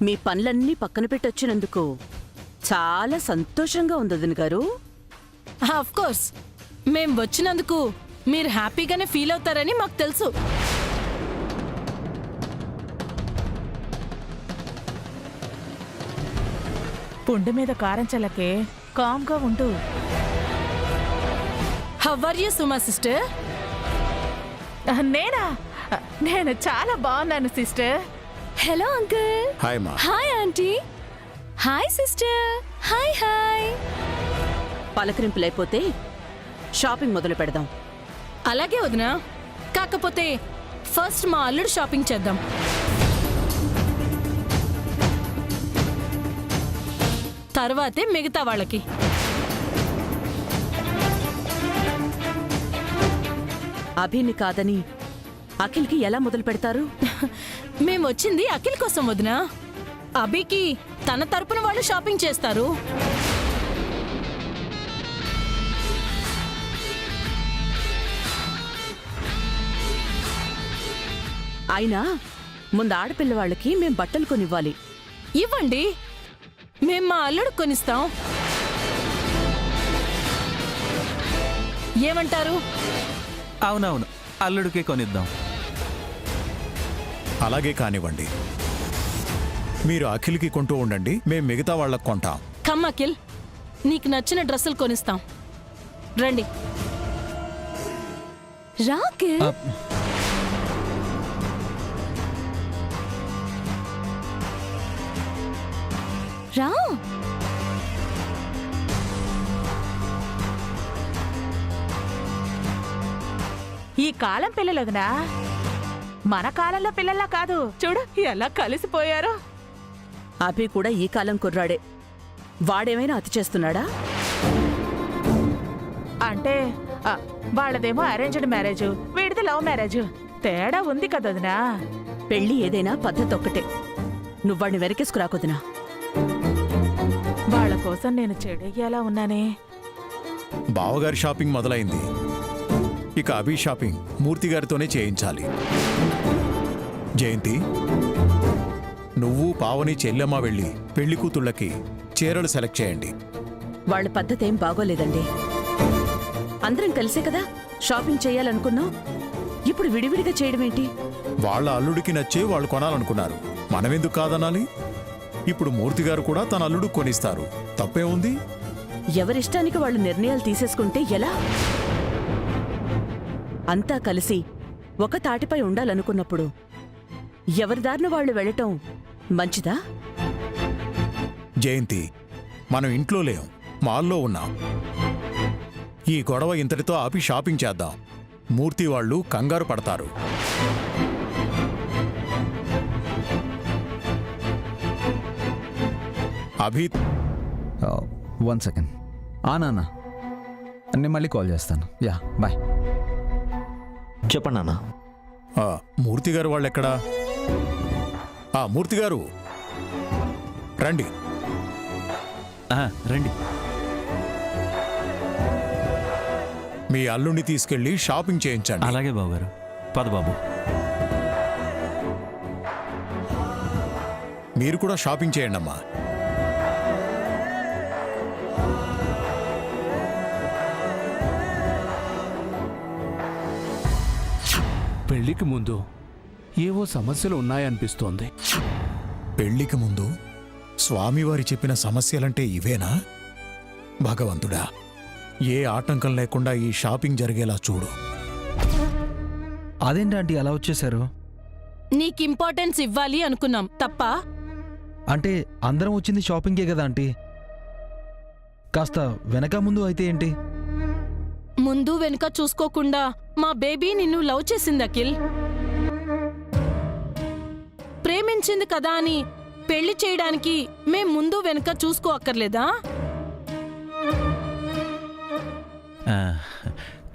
మీ పనులన్నీ పక్కన పెట్టొచ్చినందుకు చాలా సంతోషంగా ఉంది వదిన గారు. ఆఫ్ కోర్స్ మేం వచ్చినందుకు మీరు హ్యాపీగానే ఫీల్ అవుతారని మాకు తెలుసు. పుండు మీద కారం చల్లకే, కామ్గా ఉండు. హౌ ఆర్ యు సుమా సిస్టర్? నేనా? నేను చాలా బాగున్నాను సిస్టర్. Hello uncle. హాయ్ మా. Hi aunty. Hi sister. Hi hi. పలకరింపులైపోతే షాపింగ్ మొదలు పెడదాం. అలాగే వదినా, కాకపోతే ఫస్ట్ మా అల్లుడు షాపింగ్ చేద్దాం. తర్వాతే మిగతా వాళ్ళకి. అభిని కాదని అఖిల్కి ఎలా మొదలు పెడతారు? మేమొచ్చింది అఖిల్ కోసం వదినా. అభికి తన తరపున వాళ్ళు షాపింగ్ చేస్తారు. అయినా ముందు ఆడపిల్ల వాళ్ళకి మేం బట్టలు కొనివ్వాలి. ఇవ్వండి, మేం మా అల్లుడు కొనిస్తాం. ఏమంటారు? అవునవును, అల్లుడికే కొనిద్దాం. అలాగే కానివ్వండి. మీరు అఖిల్కి కొంటూ ఉండండి, మేం మిగతా వాళ్ళకి కొంటాం. కమ్ అఖిల్, నీకు నచ్చిన డ్రెస్సులు కొనిస్తాం. రండి. రాకిల్. రా. ఈ కాలం పిల్లలదునా మన కాలంలో పిల్లల్లా కాదు. చూడు ఎలా కలిసిపోయారో. అభి కూడా ఈ కాలం కుర్రాడే. వాడేమైనా అతి చేస్తున్నాడా? అంటే వాళ్ళదేమో అరేంజ్డ్ మ్యారేజ్, వీడిది లవ్ మ్యారేజ్. తేడా ఉంది కదొదినా. పెళ్లి ఏదైనా పద్ధతి ఒక్కటే. నువ్వాడిని వెనకేసుకురాకొదినా. వాళ్ళ కోసం నేను చెడయ్యేలా ఉన్నానే. బావగారి షాపింగ్ మొదలైంది, ఇక అభి షాపింగ్ మూర్తి గారితోనే చేయించాలి. జయంతి, నువ్వు పావని చెల్లెమ్మ వెళ్ళి పెళ్లి కూతుళ్ళకి చీరలు సెలెక్ట్ చేయండి. వాళ్ళ పద్ధతి ఏం బాగోలేదండి. అందరం కలిసే కదా షాపింగ్ చేయాలనుకున్నాం. ఇప్పుడు విడివిడిగా చేయడమేంటి? వాళ్ళ అల్లుడికి నచ్చే వాళ్ళు కొనాలనుకున్నారు, మనమెందుకు కాదనాలి? ఇప్పుడు మూర్తి గారు కూడా తన అల్లుడు కొనిస్తారు, తప్పే ఉంది? ఎవరిష్టానికి వాళ్ళు నిర్ణయాలు తీసేసుకుంటే ఎలా? అంతా కలిసి ఒక తాటిపై ఉండాలనుకున్నప్పుడు ఎవరిదారిన వాళ్ళు వెళ్ళటం మంచిదా? జయంతి, మనం ఇంట్లో లేం, మాల్లో ఉన్నాం. ఈ గొడవ ఇంతటితో ఆపి షాపింగ్ చేద్దాం. మూర్తి వాళ్ళు కంగారు పడతారు. అభి, 1 సెకండ్. నాన్న, నేను మళ్ళీ కాల్ చేస్తాను. Yeah, bye. చెప్పండి నాన్న. మూర్తి గారు వాళ్ళు ఎక్కడా? మూర్తి గారు రండి. రండి. మీ అల్లుడిని తీసుకెళ్లి షాపింగ్ చేయించండి. అలాగే బాబుగారు. పద బాబు. మీరు కూడా షాపింగ్ చేయండి అమ్మా. పెళ్లికి ముందు ఏవో సమస్యలు ఉన్నాయనిపిస్తోంది. పెళ్లికి ముందు స్వామివారి చెప్పిన సమస్యలంటే ఇవేనా? భగవంతుడా, ఏ ఆటంకం లేకుండా ఈ షాపింగ్ జరిగేలా చూడు. అదేంటి అలా వచ్చేశారు? నీకు ఇంపార్టెన్స్ ఇవ్వాలి అనుకున్నాం, తప్ప? అంటే అందరం వచ్చింది షాపింగే కదా ఆంటీ. కాస్త వెనక ముందు అయితే ఏంటి? ముందు వెనుక చూసుకోకుండా మా బేబీ నిన్ను లవ్ చేసింది అఖిల్. ప్రేమించింది కదా అని పెళ్లి చేయడానికి మేం ముందు వెనుక చూసుకో అక్కర్లేదా?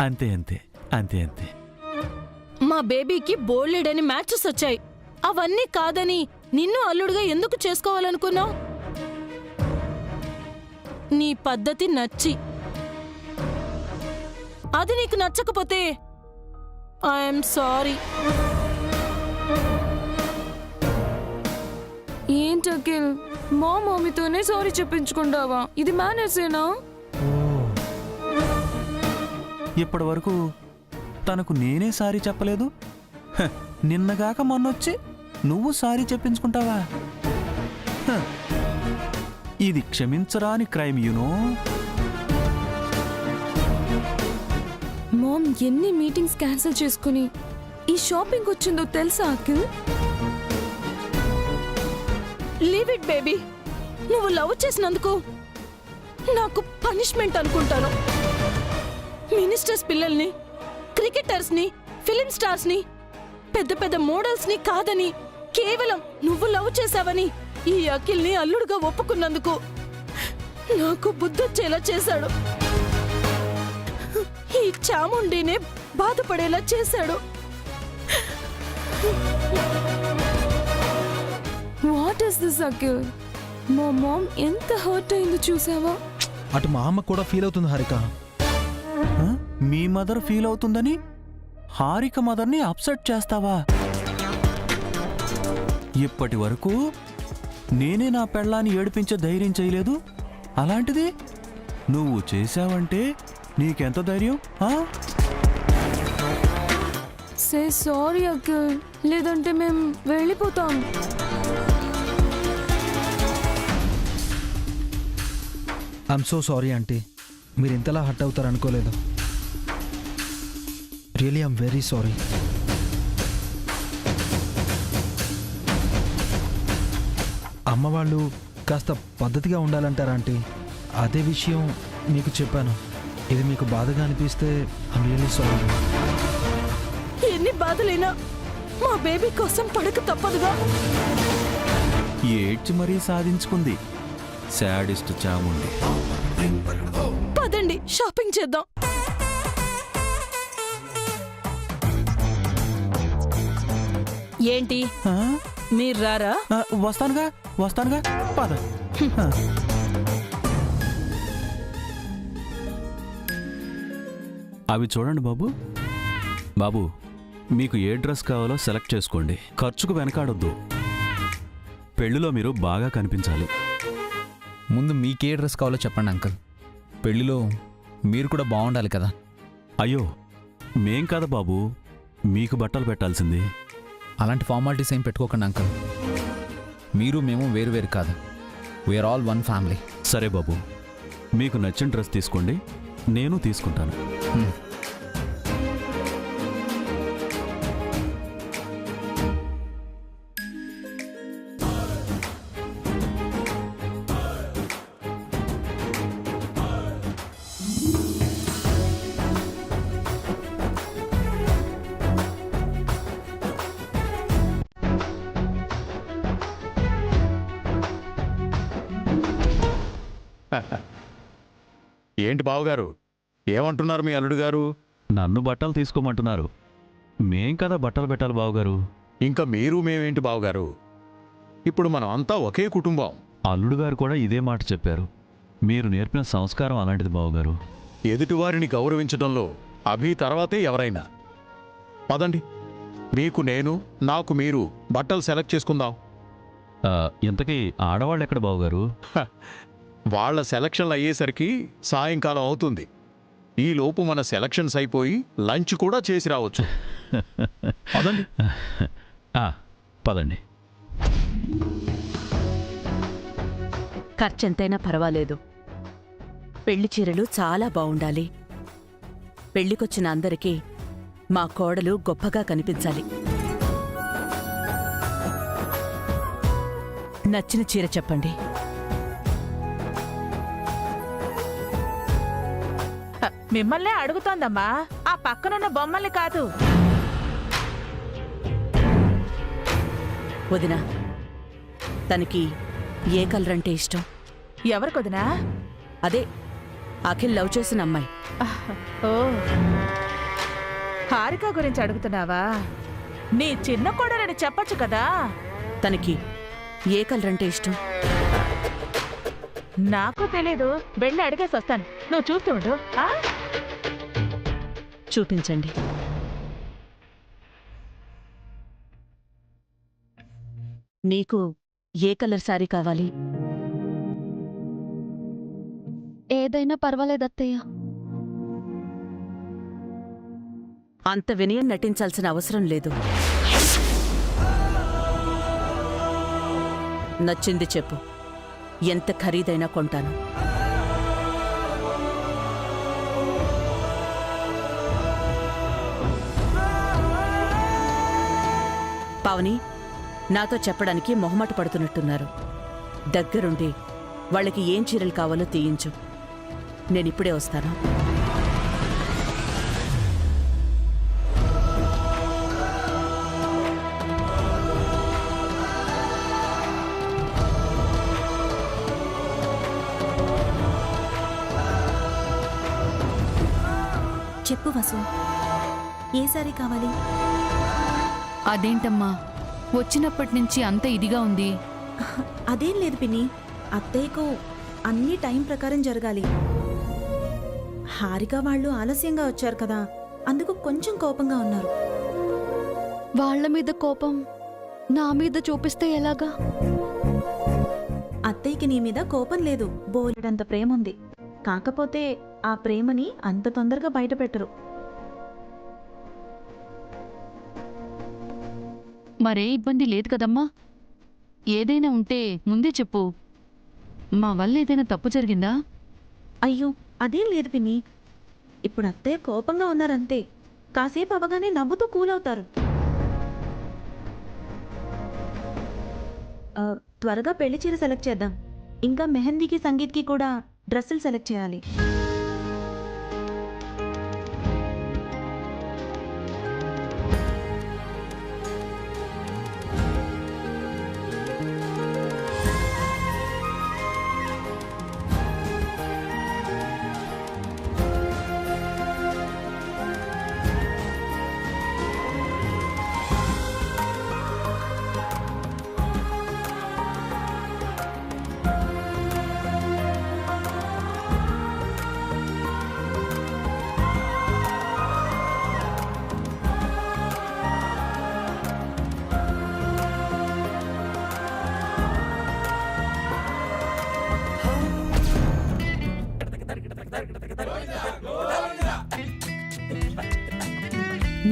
అంతే అంతే అంతే అంతే. మా బేబీకి బోల్డెడని మ్యాచెస్ వచ్చాయి. అవన్నీ కాదని నిన్ను అల్లుడుగా ఎందుకు చేసుకోవాలనుకున్నావు? నీ పద్ధతి నచ్చి. అది నీకు నచ్చకపోతే ఐఎమ్ సారీ. ఏంటి అఖిల్, మా మమ్మీతోనే సారీ చెప్పించుకుంటావా? ఇది మేనర్సేనా? ఇప్పటి వరకు తనకు నేనే సారీ చెప్పలేదు. హ, నిన్నగాక మొన్నొచ్చి నువ్వు సారీ చెప్పించుకుంటావా? హ, ఇది క్షమించరాని క్రైమ్ యూనో. మామ్ ఎన్ని మీటింగ్స్ క్యాన్సిల్ చేసుకుని ఈ షాపింగ్ వచ్చిందో తెలుసా అఖిల్? Leave it baby. నువ్వు లవ్ చేసినందుకు నాకు పనిష్మెంట్ అనుకుంటాను. మినిస్టర్స్ పిల్లల్ని, క్రికెటర్స్ ని, ఫిలిం స్టార్స్ ని, పెద్ద పెద్ద మోడల్స్ ని కాదని కేవలం నువ్వు లవ్ చేశావని ఈ అఖిల్ని అల్లుడుగా ఒప్పుకున్నందుకు నాకు బుద్ధొచ్చేలా చేశాడు. ఈ చాముండినే బాధపడేలా చేశాడు. What is this Akhil? మా మామ్ ఎంత హర్ట్ అయిందో చూసావా? అటు మా అమ్మ కూడా ఫీల్ అవుతుంది హారిక. హ, మీ మదర్ ఫీల్ అవుతుందని హారిక మదర్ని అప్సెట్ చేస్తావా? ఇప్పటి వరకు నేనే నా పెళ్ళాన్ని ఏడిపించే ధైర్యం చేయలేదు. అలాంటిది నువ్వు చేశావంటే నీకెంత ధైర్యం? ఆ? సే సారీ అఖిల్, లేదంటే మేము వెళ్ళిపోతాం. ఐఎమ్ సో సారీ ఆంటీ, మీరు ఇంతలా హర్ట్ అవుతారు అనుకోలేదు. Really I'm very sorry. అమ్మ వాళ్ళు కాస్త పద్ధతిగా ఉండాలంటారా ఆంటీ? అదే విషయం మీకు చెప్పాను. ఇది మీకు బాధగా అనిపిస్తే ఐఎమ్ రియలీ సారీ. ఎన్ని బాధలైనా మా బేబీ కోసం పడక తప్పదుగా. ఏడ్చి మరీ సాధించుకుంది శాడిస్ట్ చాముండి. పదండి షాపింగ్ చేద్దాం. ఏంటి ఆ? మీరు రారా? వస్తానుగా వస్తానుగా, పద. ఆ. అవి చూడండి బాబు. బాబు, మీకు ఏ డ్రెస్ కావాలో సెలెక్ట్ చేసుకోండి. ఖర్చుకు వెనకాడొద్దు. పెళ్లిలో మీరు బాగా కనిపించాలి. ముందు మీకే డ్రెస్ కావాలో చెప్పండి అంకుల్. పెళ్లిలో మీరు కూడా బాగుండాలి కదా. అయ్యో, మేం కదా బాబు మీకు బట్టలు పెట్టాల్సింది. అలాంటి ఫార్మాలిటీస్ ఏం పెట్టుకోకండి అంకుల్. మీరు మేము వేరు వేరు కాదు. We are all one family. సరే బాబు, మీకు నచ్చిన డ్రెస్ తీసుకోండి, నేను తీసుకుంటాను. ఏంటి బావగారు, ఏమంటున్నారు మీ అల్లుడు గారు? నన్ను బట్టలు తీసుకోమంటున్నారు. మేం కదా బట్టలు పెట్టాలి బావగారు. ఇంకా మీరు మేమేంటి బావగారు? ఇప్పుడు మనం అంతా ఒకే కుటుంబం. అల్లుడు గారు కూడా ఇదే మాట చెప్పారు. మీరు నేర్పిన సంస్కారం అలాంటిది బావగారు. ఎదుటివారిని గౌరవించడంలో అభి తర్వాతే ఎవరైనా. పదండి, మీకు నేను, నాకు మీరు బట్టలు సెలెక్ట్ చేసుకుందాం. ఇంతకీ ఆడవాళ్ళు ఎక్కడ బావగారు? వాళ్ళ సెలక్షన్లు అయ్యేసరికి సాయంకాలం అవుతుంది. ఈలోపు మన సెలక్షన్స్ అయిపోయి లంచ్ కూడా చేసి రావచ్చు. పదండి. పదండి. ఖర్చెంతైనా పర్వాలేదు. పెళ్లి చీరలు చాలా బావుండాలి. పెళ్లికొచ్చిన అందరికీ మా కోడలు గొప్పగా కనిపించాలి. నచ్చిన చీర చెప్పండి. మిమ్మల్నే అడుగుతోందమ్మా, ఆ పక్కనున్న బొమ్మల్ని కాదు. వదినా, తనకి ఏ కలర్ అంటే ఇష్టం? ఎవరికొదినా? అదే అఖిల్ లవ్ చేసిన అమ్మాయి. ఓ, హారిక గురించి అడుగుతున్నావా? నీ చిన్న కోడలని చెప్పొచ్చు కదా. తనకి ఏ కలర్ అంటే ఇష్టం? నాకు తెలీదు, వెళ్ళి అడిగేసి వస్తాను. నువ్వు చూస్తుండు. చూపించండి. నీకు ఏ కలర్ శారీ కావాలి? ఏదైనా పర్వాలేదత్తయ్య. అంత వినయం నటించాల్సిన అవసరం లేదు. నచ్చింది చెప్పు, ఎంత ఖరీదైనా కొంటాను. పావని, నాతో చెప్పడానికి మొహమాట పడుతున్నట్టున్నారు. దగ్గరుండి వాళ్ళకి ఏం చీరలు కావాలో తీయించు. నేనిప్పుడే వస్తాను. చెప్పు వసు, ఏ సారీ కావాలి? అదేంటమ్మా, వచ్చినప్పటి నుంచి అంత ఇదిగా ఉంది. అదేం లేదు పిన్ని, అత్తయ్యకు అన్ని టైం ప్రకారం జరగాలి. హారిక వాళ్ళు ఆలస్యంగా వచ్చారు కదా, అందుకు కొంచెం కోపంగా ఉన్నారు. వాళ్ళ మీద కోపం నా మీద చూపిస్తే ఎలాగా? అత్తయ్యకి నీ మీద కోపం లేదు, బోలెడంత ప్రేమ ఉంది. కాకపోతే ఆ ప్రేమని అంత తొందరగా బయటపెట్టరు. మరే ఇబ్బంది లేదు కదమ్మా? ఏదైనా ఉంటే ముందే చెప్పు. మా వల్ల ఏదైనా తప్పు జరిగిందా? అయ్యో అదేం లేదు పిన్ని, ఇప్పుడు అత్తయ్య కోపంగా ఉన్నారంతే. కాసేపు అవగానే నవ్వుతూ కూలవుతారు. త్వరగా పెళ్లి చీర సెలెక్ట్ చేద్దాం. ఇంకా మెహందీకి సంగీత్కి కూడా డ్రెస్సులు సెలెక్ట్ చేయాలి.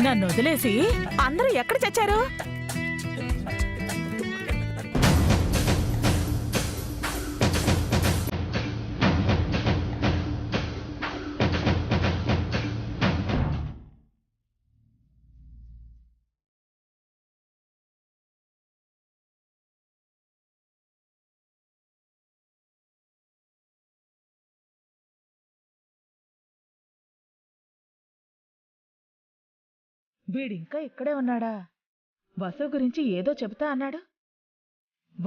నన్ను వదిలేసి అందరూ ఎక్కడ చచ్చారు? వీడింకా ఇక్కడే ఉన్నాడా? వసు గురించి ఏదో చెబుతా అన్నాడు.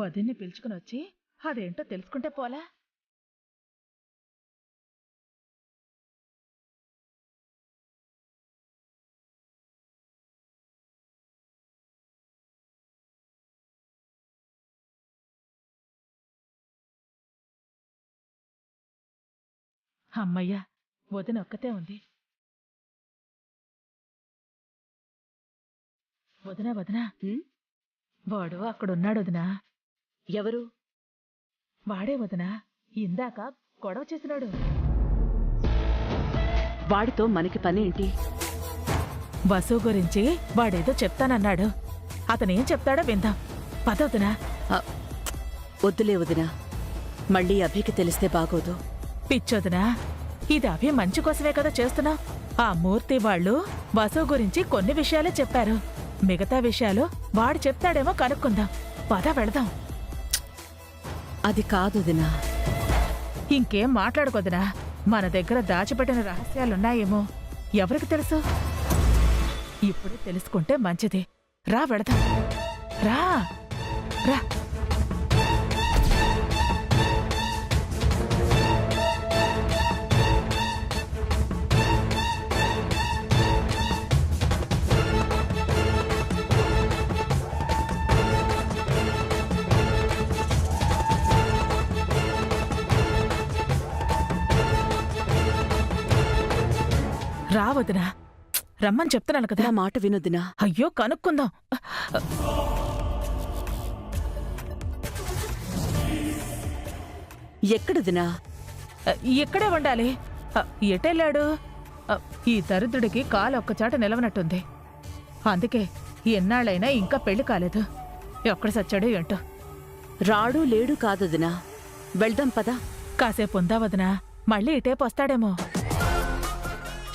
వదిన్ని పిలుచుకుని వచ్చి అదేంటో తెలుసుకుంటే పోలా? అమ్మయ్యా, వదిన ఒక్కతే ఉంది. వదినా వదినా, వాడు అక్కడున్నాడు వదినా. ఎవరు? వాడే వదినా, ఇందాక గొడవ చేసినాడు. వాడితో మనకి పని ఏంటి? వసు గురించి వాడేదో చెప్తానన్నాడు. అతనేం చెప్తాడో విందాం. పదవుతునా? వద్దులే వదినా, మళ్ళీ అభికి తెలిస్తే బాగోదు. పిచ్చొదినా, ఇది అభి మంచి కోసమే కదా చేస్తున్నా. ఆ మూర్తి వాళ్ళు వసు గురించి కొన్ని విషయాలే చెప్పారు. మిగతా విషయాలు వాడు చెప్తాడేమో కనుక్కుందాం. పద వెళదాం. అది కాదు వదినా. ఇంకేం మాట్లాడుకోదునా. మన దగ్గర దాచిపెట్టిన రహస్యాలున్నాయేమో, ఎవరికి తెలుసు? ఇప్పుడే తెలుసుకుంటే మంచిది. రా వెళదాం. రా రా. రావద్దునా, రమ్మని చెప్తున్నాను కదా. నా మాట వినొద్దునా. అయ్యో కనుక్కుందాం. ఎక్కడదినా? ఇక్కడే ఉండాలి. ఎటెళ్ళాడు? ఈ దరిద్రుడికి కాలు ఒక్కచాట నిలవనట్టుంది. అందుకే ఎన్నాళ్ళైనా ఇంకా పెళ్లి కాలేదు. ఎక్కడ సచ్చాడో ఏంటో. రాడు లేడు కాదదినా. వెళ్దాం పదా. కాసేపు ఉందా వదినా? మళ్ళీ ఇటేపు వస్తాడేమో.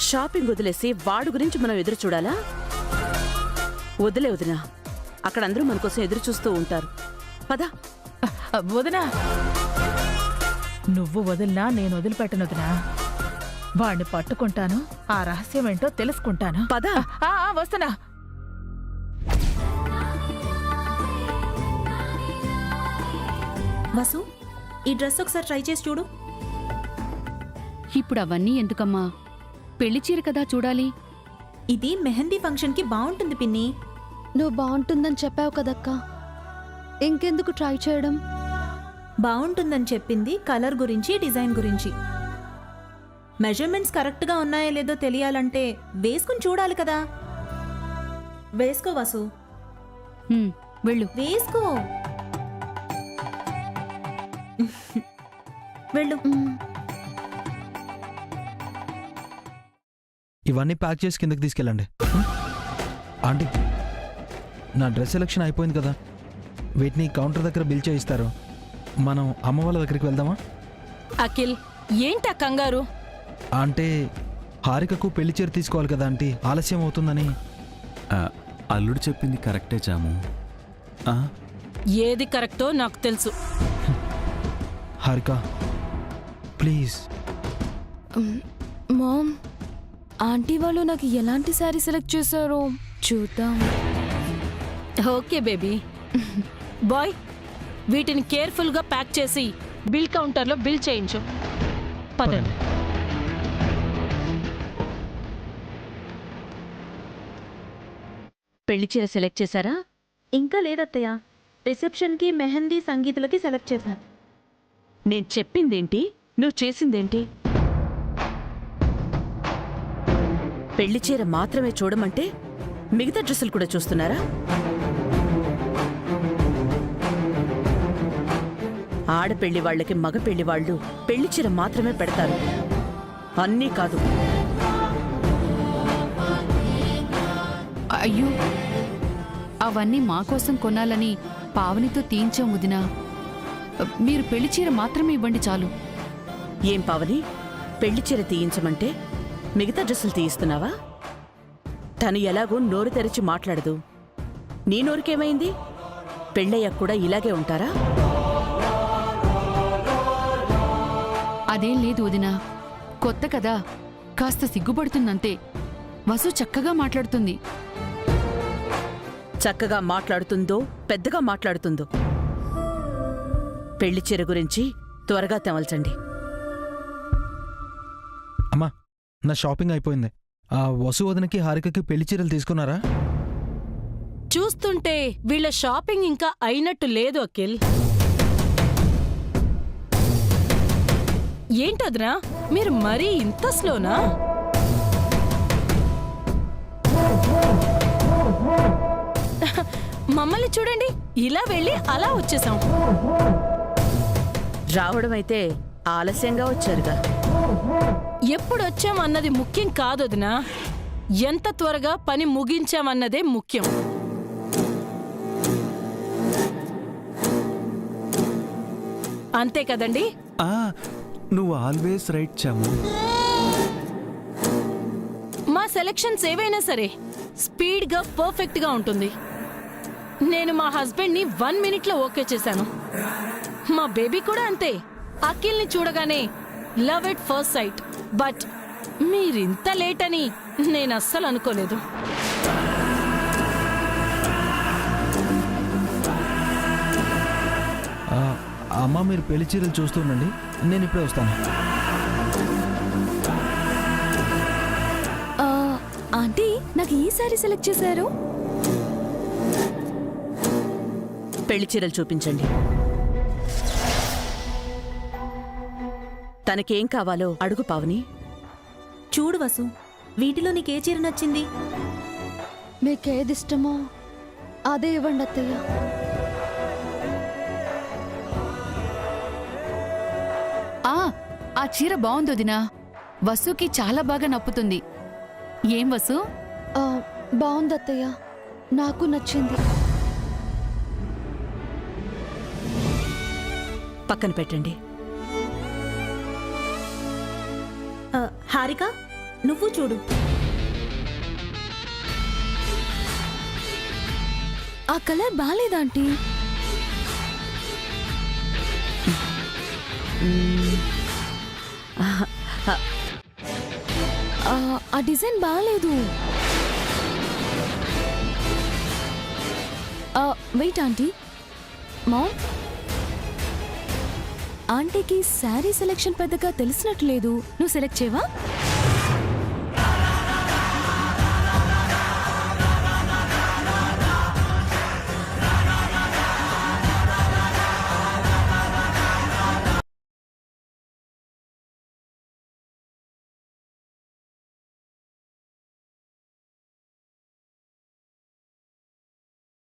షాపింగ్ వదిలేసి వాడు గురించి మనం ఎదురు చూడాలా? వదిలే వదినా, అక్కడ అందరూ మన కోసం ఎదురు చూస్తూ ఉంటారు. పదా. వదినా, నువ్వు వదిలినా నేను వదిలిపెట్టను వదినా. వాణ్ణి పట్టుకుంటాను, ఆ రహస్యం ఏంటో తెలుసుకుంటాను. పదా. వస్తున్నా. వసు, ఈ డ్రెస్ ఒకసారి ట్రై చేసి చూడు. ఇప్పుడు అవన్నీ ఎందుకమ్మా? పెళ్లి చీర కదా చూడాలి. ఇది మెహందీ ఫంక్షన్కి బాగుంటుంది పిన్ని. నువ్వు బాగుంటుందని చెప్పావు కదక్కా, ఇంకెందుకు ట్రై చేయడం? బాగుంటుందని చెప్పింది కలర్ గురించి, డిజైన్ గురించి. మెజర్మెంట్స్ కరెక్ట్గా ఉన్నాయో లేదో తెలియాలంటే వేసుకుని చూడాలి కదా. వేసుకో వసు, వెళ్ళు. వేసుకో. వెళ్ళు. ఇవన్నీ ప్యాక్ చేసి కిందకి తీసుకెళ్ళండి. ఆంటీ, నా డ్రెస్ సెలెక్షన్ అయిపోయింది కదా, వీటిని కౌంటర్ దగ్గర బిల్ చేయిస్తారు. మనం అమ్మ వాళ్ళ దగ్గరికి వెళ్దామా? అఖిల్, ఏంటా కంగారు? అంటే హారికకు పెళ్లి చీర తీసుకోవాలి కదా ఆంటీ, ఆలస్యం అవుతుందని. అల్లుడు చెప్పింది కరెక్టే చాము. ఏది కరెక్టో నాకు తెలుసు. హారిక ప్లీజ్. మామ్, ఆంటీ వాళ్ళు నాకు ఎలాంటి శారీ సెలెక్ట్ చేశారో చూద్దాం. Okay baby. బాయ్, వీటిని కేర్ఫుల్గా ప్యాక్ చేసి బిల్ కౌంటర్లో బిల్ చేయించు. పదండి. పెళ్లి చీర సెలెక్ట్ చేశారా? ఇంకా లేదత్తయ్య, రిసెప్షన్కి, మెహందీ, సంగీతులకి సెలెక్ట్ చేశాను. నేను చెప్పిందేంటి, నువ్వు చేసిందేంటి? పెళ్లి చీర మాత్రమే చూడమంటే మిగతా డ్రెస్సులు కూడా చూస్తున్నారా? ఆడపెళ్లి వాళ్ళకి మగ పెళ్లి వాళ్ళు పెళ్లి చీర మాత్రమే పెడతారు, అన్నీ కాదు. అయ్యో, అవన్నీ మా కోసం కొనాలని పావనితో తీయించాం వదినా. మీరు పెళ్లి చీర మాత్రమే ఇవ్వండి చాలు. ఏం పావని, పెళ్లి చీర తీయించమంటే మిగతా డ్రెస్సులు తీయిస్తున్నావా? తను ఎలాగో నోరు తెరిచి మాట్లాడదు, నీ నోరుకేమైంది? పెళ్ళయ్యాక కూడా ఇలాగే ఉంటారా? అదేం లేదు వదినా, కొత్త కదా, కాస్త సిగ్గుపడుతుందంతే. వసు చక్కగా మాట్లాడుతుంది. చక్కగా మాట్లాడుతుందో పెద్దగా మాట్లాడుతుందో పెళ్లి చీర గురించి త్వరగా తెమల్చండి. అమ్మా, నా షాపింగ్ అయిపోయింది. ఆ వసు వదినకి హారికకి పెళ్లి చీరలు తీసుకున్నారా? చూస్తుంటే వీళ్ళ షాపింగ్ ఇంకా అయినట్టు లేదు అఖిల్. ఏంటద్రా, మీరు మరీ ఇంత స్లోనా? మమ్మల్ని చూడండి, ఇలా వెళ్ళి అలా వచ్చేసాం. రావడం అయితే ఆలస్యంగా వచ్చారుగా. ఎప్పుడొచ్చామన్నది ముఖ్యం కాదొదినా, ఎంత త్వరగా పని ముగించామన్నదే ముఖ్యం. అంతే కదండి? నువ్వు ఆల్వేస్ రైట్ చాము. మా సెలక్షన్స్ ఏవైనా సరే స్పీడ్గా పర్ఫెక్ట్గా ఉంటుంది. నేను మా హస్బెండ్ని 1 మినిట్లో ఓకే చేశాను. మా బేబీ కూడా అంతే. అఖిల్ని చూడగానే love at first sight. But మీరింత లేట్ అని నేను అస్సలు అనుకోలేదు. అమ్మ, మీరు పెళ్లి చీరలు చూస్తూ ఉండండి, నేను ఇప్పుడే వస్తాను. ఆంటీ, నాకు ఈ శారీ సెలెక్ట్ చేశారు. పెళ్లి చీరలు చూపించండి. తనకేం కావాలో అడుగు పావని. చూడు వసు, వీటిలో నీకే చీర నచ్చింది? మీకేదిష్టమో అదే ఇవ్వండి అత్తయ్య. ఆ చీర బాగుంది వదినా. వసుకి చాలా బాగా నప్పుతుంది. ఏం వసు? బాగుంది అత్తయ్య, నాకు నచ్చింది. పక్కన పెట్టండి. హారిక, నువ్వు చూడు. ఆ కలర్ బాగాలేదా ఆంటీ? ఆ డిజైన్ బాగాలేదు. Wait aunty. మామ్, ఆంటీకి శారీ సెలెక్షన్ పెద్దగా తెలిసినట్లేదు. నువ్వు సెలెక్ట్ చేయవా?